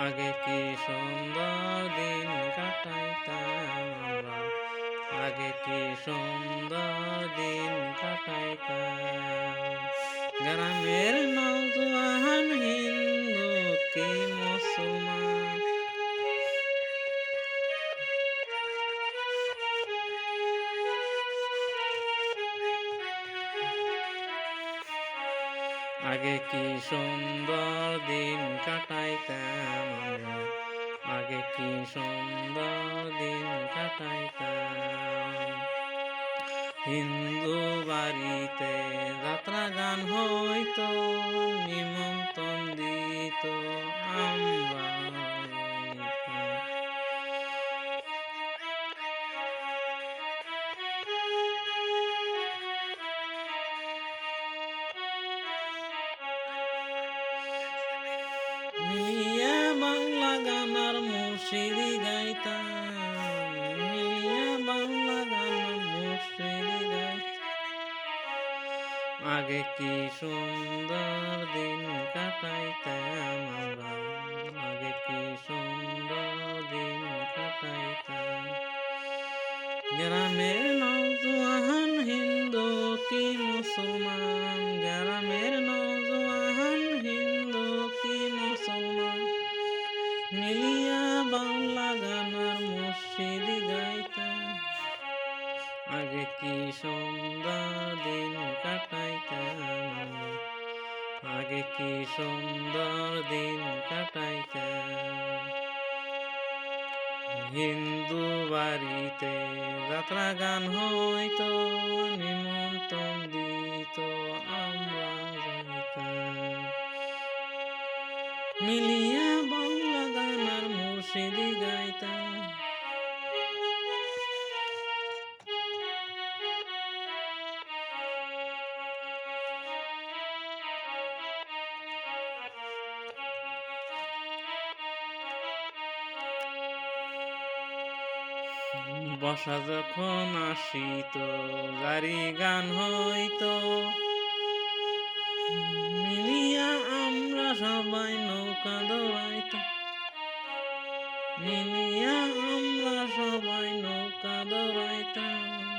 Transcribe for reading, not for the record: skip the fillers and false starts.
আগে কি সুন্দর দিন কাটাইতাম আমরা, আগে কি সুন্দর দিন কাটাইতাম। গ্রামের নওজোয়ান হিন্দু কি মুসলমান, আগে কি সুন্দর দিন কাটাইতাম আমরা, আগে কি সুন্দর দিন কাটাইতাম। হিন্দু বাড়িতে যাত্রা গান হইতো, নিমন্ত্রণ দিত আমরা যাইতাম। মিলিয়া বাংলা গান আর মুর্শিদি গাইতাম, মিলিয়া বাংলা গান আর মুর্শিদি গাইতাম। আগে কি সুন্দর দিন কাটাইতাম আমরা, আগে কি সুন্দর দিন কাটাইতাম। গ্রামের নওজোয়ান হিন্দু কি মুসলমান, গ্রামের নওজোয়ান হিন্দু কি মুসলমান, মিলিয়া বাংলা গান আর মুর্শিদি গাইতাম। আগে কি সুন্দর দিন কাটাইতাম, আগে কি সুন্দর দিন কাটাইতাম। হিন্দু বাড়িতে যাত্রা গান হইতো, নিমন্ত্রণ দিত আমরা যাইতাম। মিলিয়া বাংলা গান আর মুর্শিদি গাইতাম। বর্ষা যখন আসিত গাড়ি গান হইতো, মিলিয়া আমরা সবাই নৌকা দৌড়াইতাম, মিলিয়া আমরা সবাই নৌকা দৌড়াইতাম।